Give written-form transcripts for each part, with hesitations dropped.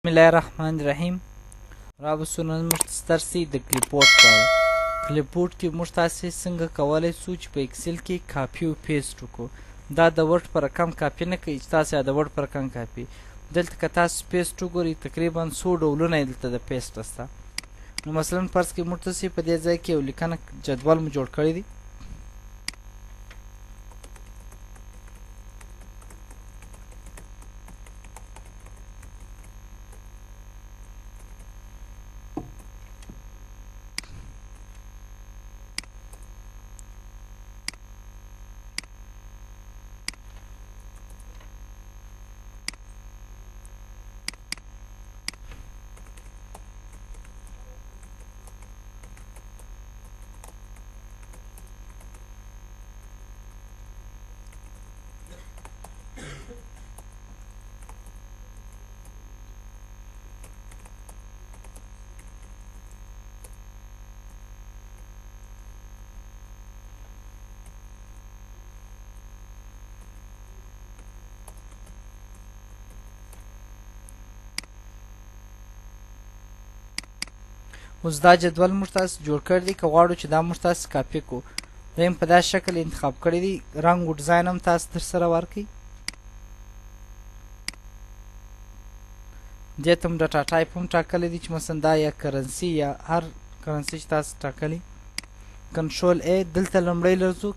بسم الله الرحمن الرحیم. رابطو نن موږ ستاسو سره د کلیپورډ په اړه کلیپورډ کې موږ تاسو څنګه کولای شو چې په ایکسل کې کاپي او پیسټ وکړو. دا د ورډ په رقم کاپي نه کوي چې تاسو د ورډ په رقم کاپي. دلته که تاسو پیسټ وګورئ تقریبا 100 ډولونه دلته د پیسټ شته. نو مثلا فرض کړئ موږ تاسو په دې ځای کې یو لیکنه جدول مو جوړ کړی دی. اوس دا جدول موږ تاسو جوړ کړی دی. که غواړو چې دا موږ تاسو کاپي کړو دا یې په داسې شکل انتخاب کړی دی. رنګ او ډیزاین هم تاسو در سره ورکړئ. دې ته هم ډاټا ټایپ هم ټاکلی دی چې مثلا دا یا کرنسي یا هر کرنسي چې تاسو ټاکلی. کنټرول ای دلته لومړی لرځو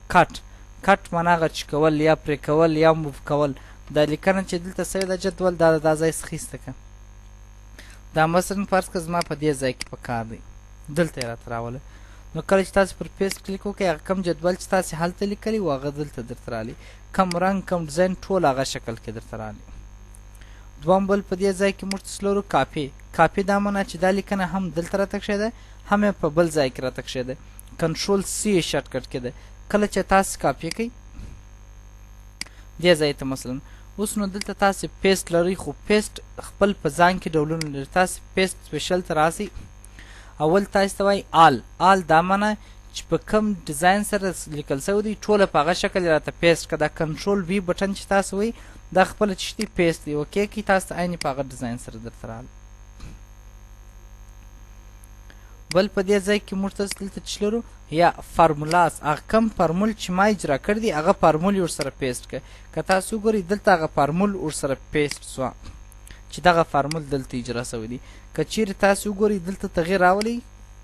کټ معنا هغه چې کول یا پرې کول یا موف کول. دا لیکنه چې دلته سوې ده جدول دا د دا ځای څخه ایسته کړه. دا مثلا فرض که زما په دې ځای کې په کار دی دلته یې راته راوله. نو کله چې تاسو پر پیسټ کلیک وکړئ هغه کوم جدول چې تاسو هلته لیکلی و هغه دلته درته راغلی. کم رنګ کم ډیزاین ټول هغه شکل کې درته راغلی. دویم بل په دې ځای کې موږ تاسو لرو کاپي دا معنا چې دا لیکنه هم دلته راته کښې ده هم یې په بل ځای کې راته کښې ده. کنټرول سی یې شارټکټ کې ده. کله چې تاسو کاپي کوئ دې ځای ته مثلا اوس نو دلته تاسو پیسټ لرئ خو پیسټ خپل په ځان کې ډولونه لري. تاسو پیسټ سپیشل ته راسئ. اول تاسو ته وایي آل دا معنا چې په کوم ډیزاین سره لیکل شوی دی ټوله په هغه شکل یې راته پیسټ کړه. دا کنټرول وي بټن چې تاسو وایي دا خپله چې دی پیسټ دی. اوکې کوئ تاسو ته عین په هغه ډیزاین سره درته راغلی. بل په دې ځای کې موږ تاسو دلته چې لرو یا فارمولاس هغه کم فارمول چې ما اجرا کړی دی هغه فارمول یې ورسره پیسټ کړه. که تاسو وګورئ دلته هغه فارمول ورسره پیسټ سوه چې دغه فارمول دلته اجرا شوی دی. که چیرې تاسو وګورئ دلته تغیر راولئ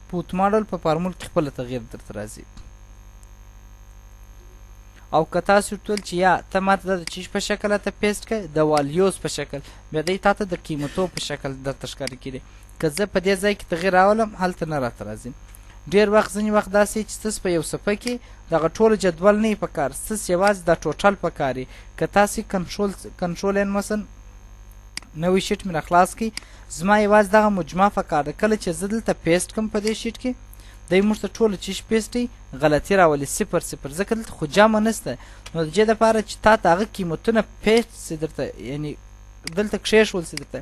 په اتوماډل په فارمول کې خپله تغیر درته راځي. او که تاسو ورته ویل چې یا ته ماته دا د چیز په شکل راته پیسټ کړه د والیوز په شکل بیا دی تا ته د قیمتو په شکل درته ښکاره کړي. که زه په دې ځای کې تغیر راولم هلته نه راته راځي. ډېر وخت ځینې وخت داسې چې ستاسو په یو صفحه کې دغه ټول جدول نه وي په کار ستاسو یوازې دا ټوټل په کار وي. که تاسې کنټرول ان مثلا نوی شیټ مې راخلاص کړئ زما یوازې دغه مجموعه په کار ده. کله چې زه دلته پیسټ کړم په دې شیټ کې دی موږ ته ټوله چیز پیسټوي غلطي راولي 0 ځکه دلته خو جمع نشته. نو د دې دپاره چې تا ته هغه قیمتونه پیسټ سي درته یعنې دلته کښېښول سي درته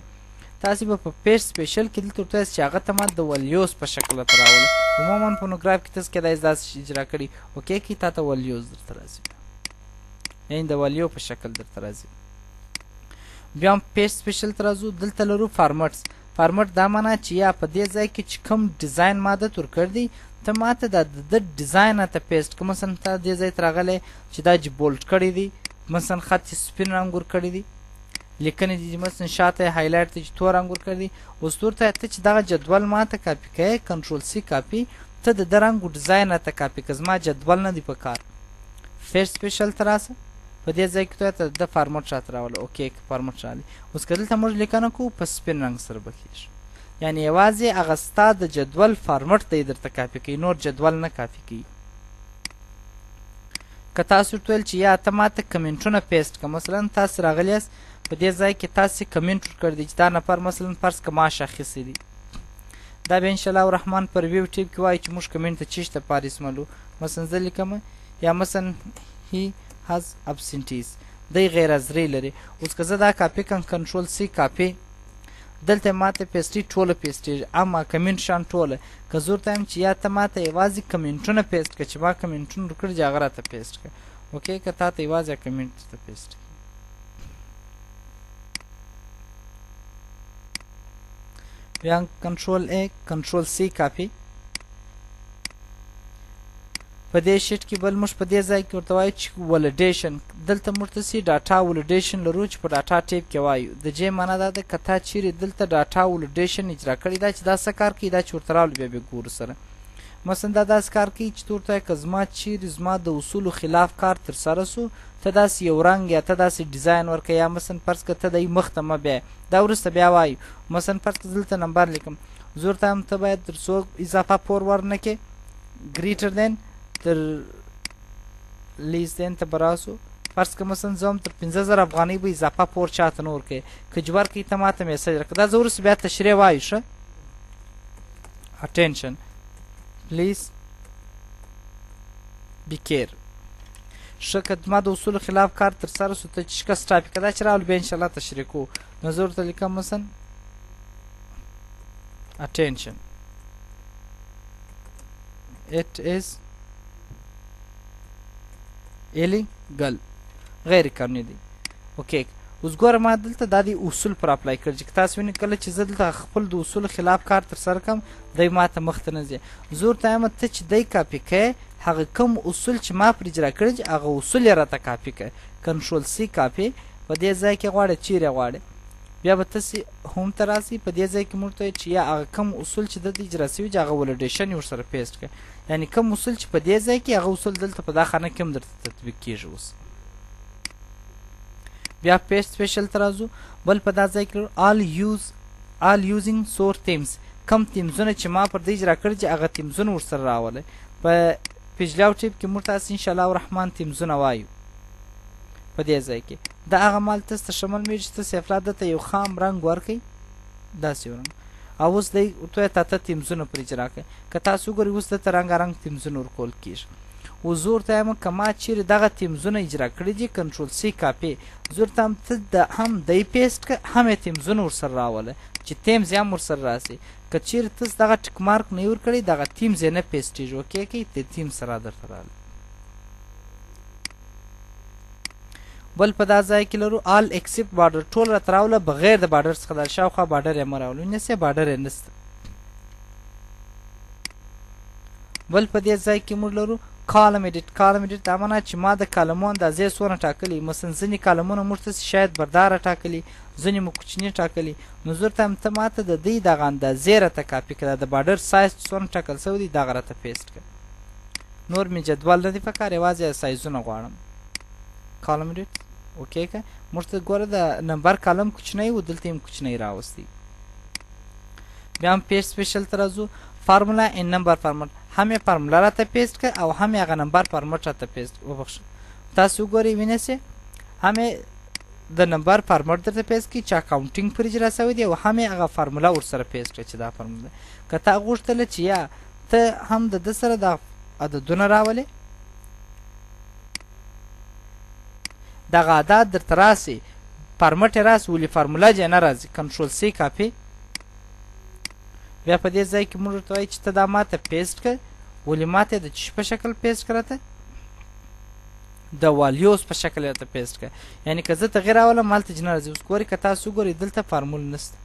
تاسې به په پیسټ سپیشل کې دلته ورته وایاست چې هغه ته ما د ولیوز په شکل راته راوله. عموما فونوګراف کې تاسو کیدای شي داسې اجرا کړي. اوکې کې تا ته ولیوز درته راځي یعنې د ولیو په شکل درته راځي. بیا هم پیسټ سپیشل ته راځو. دلته لرو فارمټ دا معنا چې یا په دې ځای کې چې کوم ډیزاین ما درته ورکړی دی ته ما ته د ډیزاین راته پیسټ کړه. مثلا تا دې ځای ته راغلی چې دا چې بولډ کړی دی مثلا خط یې سپین رنګ ورکړی دی لیکنې دي مثلا شاته یې هایلایټ دی چې تور رنګ ورکړی دی. اوس ورته ته چې دغه جدول ما ته کاپي کوې کنټرول سی کاپي ته د ده رنګ او ډیزاین راته کاپي که زما جدول نه دی په کار. فیس سپیشل ته راشه په دې ځای کې ته د فارمټ راته راوله. اوکې که فارمټ راغلی اوس که دلته موږ لیکنه کوو په سپین رنګ سره به کېږي یعنې یوازې هغه ستا د جدول فارمټ دی درته کاپي کوي نور جدول نه کاپي کوي. که تاسو ورته ویل چې یا ته ماته کمنټونه پیسټ کړه مثلا تاسو راغلی یاست په دې ځای کې تاسې کمنټ ورکړی دی چې دا نفر مثلا فرض که معاش اخیستی دی. دا بیا انشاءالله الرحمن پر ویو ټیپ کې وایي چې موږ کمنټ ته چیش دپاره استعمالو. مثلا زه لیکم یا مثلا هی has absentees دی غیر حاضرۍ لري. اوس که زه دا کاپي کړم کنټرول سی کاپي دلته ماته پیسټي ټوله پیسټېږي اما کمنټ شان ټوله. که زه ورته وایم چې یا ته ماته یوازې کمنټونه پیسټ کړه چې ما کمنټونه ورکړي دي هغه راته پیسټ کړه. اوکې که تا ته یوازې کمنټ درته پیسټ بیا کنټرول A کنټرول C کاپي په دې شیټ کې بل موږ په دې ځای کې ورته وایو چې ولیډیشن دلته موږ ته سي ډاټا ولیډیشن لرو چې په ډاټا ټیپ کې وایو د جې معنا دا ده که تا چیرې دلته ډاټا ولیډیشن اجرا کړې ده چې دا څه کار کوي دا چې ورته راولو بیا بیا ګورو سره مثلا دا داسې کار کوي چې ته ورته وایې که زما چیرې زما د اصولو خلاف کار ترسره سو ته داسې یو رنګ یا ته داسې ډیزاین ورکړه یا مثلا فرض کړه ته د مخ ته مه بیایې دا وروسته بیا وایو مثلا فرض کړه دلته نمبر لیکم زه ورته وایم ته باید تر څو اضافه پور ورنه کې ګریټر دین تر لیس دین ته به راسو فرض که مثلا زه هم تر 50,000 افغانۍ به اضافه پور چاته نه ورکوې که جوار کوي ته ماته میسج راکړه دا زه وروسته بیا تشریح وایو ښه attention please be care ښه که زما د اصولو خلاف کار ترسره سو ته چې شکست ټاپیکه دا چې راولو بیا انشاءالله تشریح کوو نو زه ورته لیکم مثلا attention it is illegal غیر قانوني دی اوکې اوس ګوره ما دلته دا دی اصول پر اپلای کړ چې تاسو وینئ کله چې زه دلته خپل د اصولو خلاف کار ترسره کړم دی ما ته مخ ته نه ځي زه ورته وایم ته چې دی کاپي کوې هغه کوم اصول چې ما پر اجرا کړي چې هغه اصول یې راته کاپي کړه کنټرول C کاپي په دې ځای کې غواړې چیرې غواړې بیا به تاسې هوم ته راسئ په دې ځای کې موږ ته چې یا هغه کوم اصول چې دلته اجرا سوي چې هغه ولیډیشن یې ورسره پیسټ کړه یعنې کوم اصول چې په دې ځای کې هغه اصول دلته په دا خانه کې هم درته تطبیق کېږي اوس بیا پیسټ سپیشل ته راځو بل په دا ځای کې all using source themes کم تیمزونه چې ما پر دې اجرا کړي چې هغه تیمزونه ورسره راولئ په پیجلاو ټیپ کې موږ تاسې انشاءالله الرحمن تیمزونه وایو په دې ځای کې دا هغه مال تاسو ته شمل میږي چې تاسې افراد ته یو خام رنګ ورکړئ داسې یو رنګ او اوس دی ورته تاته تیمزونه پر اجرا کړئ که تاسو وګورئ اوس دلته رنګارنګ تیمزونه ورکول کېږي اوس زه ورته وایم که ما چیرې دغه تیمزونه اجرا کړي دي کنټرول C کاپي زه ورته وایم ته هم دی پیسټ کړه هم یې تیمزونه ورسره راوله چې تیمز یې هم ورسره راسي که چیرې تاسو دغه ټیک مارک نه یې ورکړی دغه تیمز یې نه پیسټېږي اوکې کوي د تیم سره درته راغلی بل په دا ځای کې لرو آل ایکسپټ بارډر ټول راته راوله بغیر د بارډر څخه دا شاوخوا بارډر یې مه راولو نسې بارډر یې نسته بل په دې ځای کې موږ لرو کالم ایډیټ دا معنا چې ما د کالمو اندازې څونه ټاکلي مثلا ځینې کالمونه موږ ته شاید برداره ټاکلي ځینې مو کوچني ټاکلي نو زه ورته وایم ته ما ته د دوی دغه اندازې راته کاپي کړه د بارډر سایز څونه ټاکل سوی دی دغه راته پیسټ کړه نور مې جدول نه دی پکار یوازې سایزونه غواړم کالم ایډیټ اوکې که موږ ته ګوره د نمبر کالم کوچنی و دلته یې کوچنی راوستی بیا هم پیسټ سپیشل ته راځو فارمولا ان نمبر فارمټ هم یې فارمولا راته پیسټ کړه او هم یې هغه نمبر فارمټ راته پیسټ وبخښه تاسو وګورئ وینئ سې هم یې د نمبر فارمټ درته پیسټ کړي چې اکاونټینګ پر اجرا سوی دی او هم یې هغه فارمولا ورسره پیسټ کړه چې دا فارمولا که تا غوښتله چې یا ته هم د ده سره د عددونه راولې دغه عدد درته راسي فارمټ یې راسي ولې فارمولا جې نه راځي کنټرول C کاپي بیا په دې ځای کې موږ ورته وایو چې ته دا ماته پیسټ کړه ولې ماته د چی په شکل پیسټ کړه ته د والیوز په شکل راته پیسټ کړه یعنې که زه تغیر راولم هلته چې نه راځي اوس ګورئ که تاسو وګورئ دلته فارمول نشته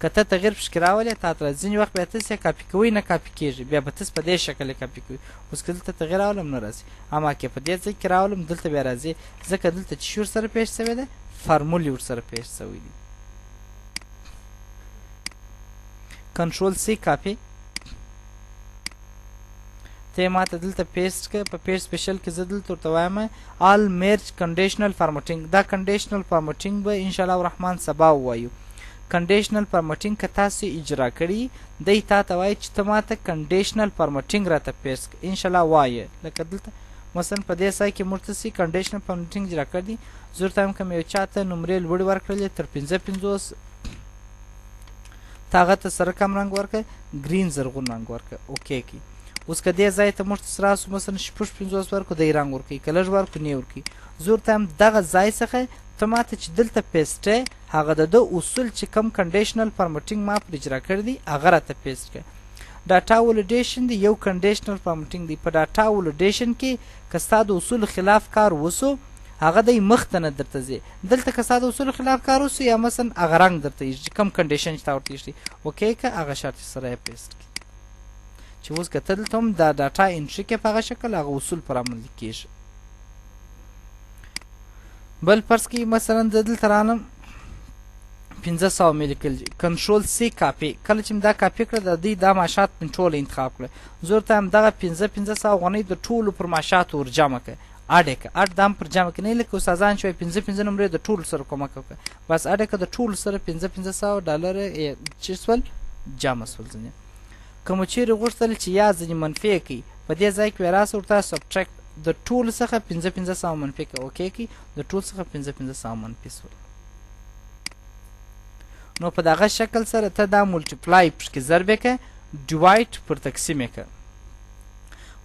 که ته تغیر پکښې راولې تا ته راځي ځینې وخت بیا تاسې یې کاپي کوئ نه کاپي کېږي بیا به تاسې په دې شکل یې کاپي کوئ اوس که دلته تغیر راولم نه راځي اما که په دې ځای کې راولم دلته بیا راځي ځکه دلته چې ورسره پیش سوی دی فارمول یې ورسره پیش سوی دی کنټرول C کاپي ته ما ته دلته پیسټ کړه په پیسټ سپیشل کې زه دلته ورته وایم آل میرج کنډیشنل فارمټینګ دا کنډیشنل فارمټینګ به انشاءالله الرحمن سبا ووایو کنډیشنل فارمټینګ که تاسو اجرا کړي دی تا ته وایي چې ته ما ته کنډیشنل فارمټینګ راته پیسټ کړه انشاءالله وایه لکه دلته مثلا په دې ځای کې موږ ته سي کنډیشنل فارمټینګ اجرا کړی دي زه ورته وایم که مې یو چا ته نمرې لوړې ورکړلې تر 55 ته هغه ته سره کم رنګ ورکړه ګرین زرغون رنګ ورکړه اوکې کی اوس که دې ځای ته موږ ته راسو مثلا 55 ورکړو دی رنګ ورکوي که لږ ورکړو نه ورکوي زه ورته وایم دغه ځای څخه ته ما ته چې دلته پیسټې هغه د ده اصول چې کم کنډیشنل فارمټینګ ما پر اجرا کړی دی هغه راته پیسټ کړه ډاټا ولیډیشن دی یو کنډیشنل فارمټینګ دی په ډاټا ولیډیشن کې که ستا د اصولو خلاف کار وسو هغه دی مخ ته نه درته ځي. دلته که ستا د اصولو خلاف کار وسو یا مثلا هغه رنګ درته ایږي چې کوم کنډیشن چې تا ورته ایښي اوکې که هغه شرط سره یې پیسټ کړي چې اوس که ته دلته هم دا ډاټا انټري کې په هغه شکل هغه اصول پر عملي کېږي. بل فرض کړئ مثلا زه دلته رالم 500 مې لیکل دي کنټرول سی کاپي. کله چې مې دا کاپي کړه د دوی دا ماشات مې ټوله انتخاب کړه. زه ورته وایم دغه 500 افغانۍ د ټولو پر ماشاتو ور جمع کړه. اډ یې کړه. اډ دا هم پر جمع کړه نه لکه استادان چې وایي 5 نمرې د ټولو سره کومک وکړه. بس اډ یې کړه د ټولو سره 500 ډالره چې سول جمع سول. ځینې که مو چیرې غوښتل چې یا ځینې منفي یې کړي په دې ځای کې وایي راسه ورته سبټریکټ د ټولو څخه 500 منفي کړه اوکې کړي د ټولو څخه 500 منفي سول. نو په دغه شکل سره ته دا ملټیپلای پکې ضرب یې کړه ډیوایډ پر تقسیم یې کړه.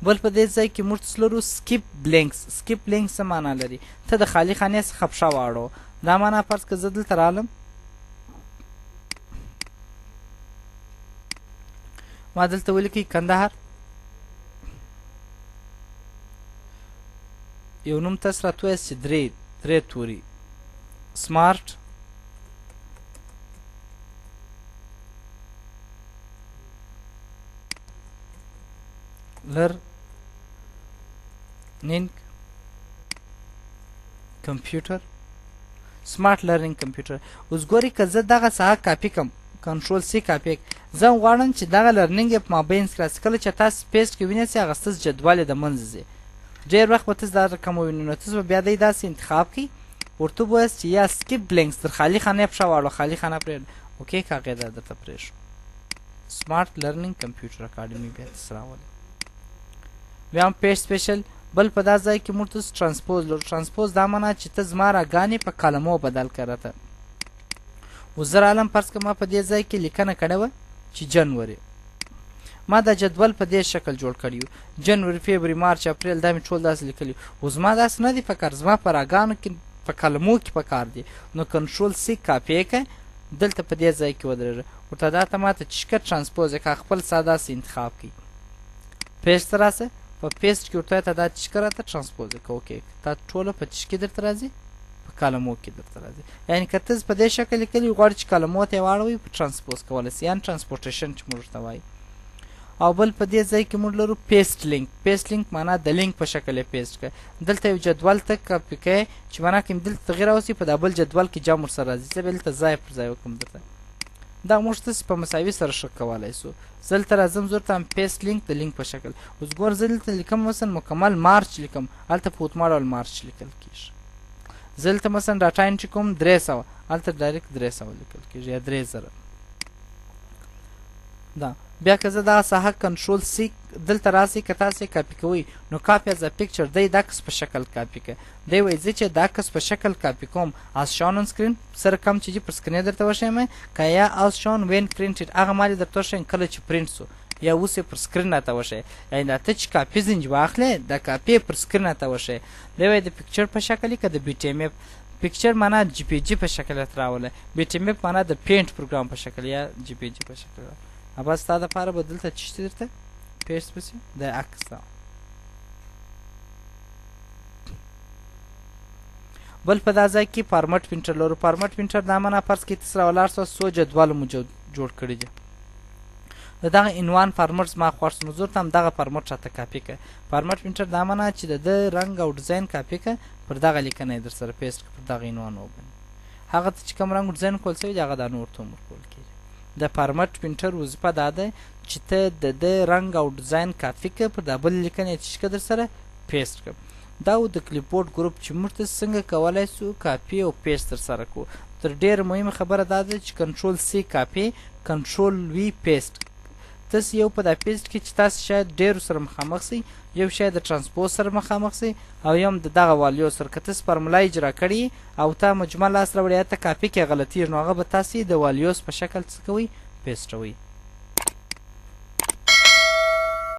بل په دې ځای کې موږ لرو سکیپ بلینکس. سکیپ بلینکس څه معنا لري؟ ته د خالي خانې څخه پښه واړو. دا معنا فرض که زه دلته رالم ما دلته ولیکئ کندهار یو نوم تاسو راته وایاست چې درې توري سمارټ لرنینګ کمپیوټر سمارټ لرنینګ کمپیوټر. اوس ګورئ که زه دغه ساحه کاپي کړم کنټرول سی کاپي زه غواړم چې دغه لرنینګ یې په مابینځ کې راسي. کله چې تاسو پیسټ کې وینئ هغه ستاسو جدول یې د منځه ځي. ډېر وخت به تاسو دا رقم ووینئ نو تاسو به بیا دی داسې انتخاب کړئ ورته ووایاست چې یا سکیپ بلینکس تر خالي خانې پښه واړو خالي خانه پرېږده اوکې که هغې دا درته پرېښو. سمارټ لرنینګ کمپیوټر اکاډمي بیا تاسو راولئ. بیا هم پیسټ سپیشل. بل په دا ځای کې موږ تاسو ټرانسپوز لرو. ټرانسپوز دا معنا چې ته زما راګانې په کلمو بدل کړه راته. اوس زه رالم فرض که ما په دې ځای کې لیکنه کړې وه چې جنوري. ما دا جدول په دې شکل جوړ کړی و جنوري فبروري مارچ اپریل دا مې ټول داسې لیکلي. اوس ما داسې نه دي په کار زما په راګانو کې په کلمو کې په کار دي. نو کنټرول سی کاپي یې کړه دلته په دې ځای کې ودرېږه ورته دا ته ماته چشکه ټرانسپوز یې کړه خپل سا داسې انتخاب کړي پیسټ ته راسه په پیسټ کې ورته ته دا چشکه راته ټرانسپوز یې کړه اوکې دا ټوله په چشکې درته راځي په کلمو کې درته راځي. یعنې که ته په دې شکل لیکلي غواړې چې کلمو ته یې واړوئ په ټرانسپوز کولی سي یعنې ټرانسپورټیشن چې موږ ورته وایي. او بل په دې ځای کې موږ لرو پیسټ لینک. پیسټ لینک معنا د لینک په شکل یې پیسټ کړه. دلته یو جدول ته کاپي کوې چې معنا که دلته تغیر راوسي په دا بل جدول کې جمع ورسره راځي. زه به دلته ځای پر ځای وکړم درته دا موږ تاسې په مساوي سره ښه کولی سو. زه دلته راځم زه ورته پیسټ لینک د لینک په شکل. اوس ګوره زه دلته لیکم مثلا مکمل مارچ لیکم هلته په اتما ډول مارچ لیکل کېږي. زه دلته مثلا ډاټا انټري کوم 300 هلته ډایرکټ 300 لیکل کېږي یا 3000 دا. بیا که زه دغه ساحه کنټرول سی دلته راسئ که تاسو یې کاپي کوئ نو کاپي از ا پکچر دی د عکس په شکل کاپي کړه. دی وایي زه چې د عکس په شکل کاپي کوم از شون اون سکرین سره کم چې پر سکرین درته وښیم که یا از شون وین پرینټډ هغه مالې درته وښیم کله چې پرینټ سو یا اوس یې پر سکرین راته وښیي. یعنې دا ته چې کاپي زنج واخلې د کاپي پر سکرین راته وښیي. دی وایي د پکچر په شکل یې که د بي ټي ایم اف پکچر معنا جي پي جي په شکل راته راوله. بي ټي ایم اف معنا د پینټ پروګرام په شکل یا جي پي جي په شکل بس ستا دپاره به دلته څه شي درته پیسټ پسې د عکس دا. بل په دا ځای کې فارمټ پرنټر لرو. فارمټ پرنټر دا معنا فرض کړئ تاسو راولاړ سوه څو جدول مو جوړ کړي دي د دغه عنوان فارمټ زما خوښ سو نو زه ورته همدغه فارمټ راته کاپي کړه. فارمټ پرنټر دا معنا چې د ده رنګ او ډیزاین کاپي کړه پر دغه لیکنه یې در سره پیسټ کړه پر دغه عنوان وبني. هغه ته چې کوم رنګ ډیزاین کول سوي دي هغه دا نور ته هم ورکول کېږي. د فارمټ پرنټر وظیفه دا ده چې ته د ده رنګ او ډیزاین کافي کړه پر دا بل لیکنه یې چې در سره پیسټ کړه. دا و د کلیپبورډ ګروپ چې موږ ته څنګه کولی سو کاپي او پیسټ ترسره کړو. تر ډېره مهمه خبره دا ده چې کنټرول سی کاپي کنټرول وي پیسټ. تاسو یو په دا پیسټ کې چې تاسو شاید ډېرو سره مخامخ سئ یو شاید د ټرانسپوز سره مخامخ سئ او یو هم د دغه والیو سره که تاسو فارمولا اجرا کړي او تا مجموع لاس راوړی ته کاپي کې غلطي نو هغه به تاسې د والیوس په شکل څه کوئ پیسټوئ.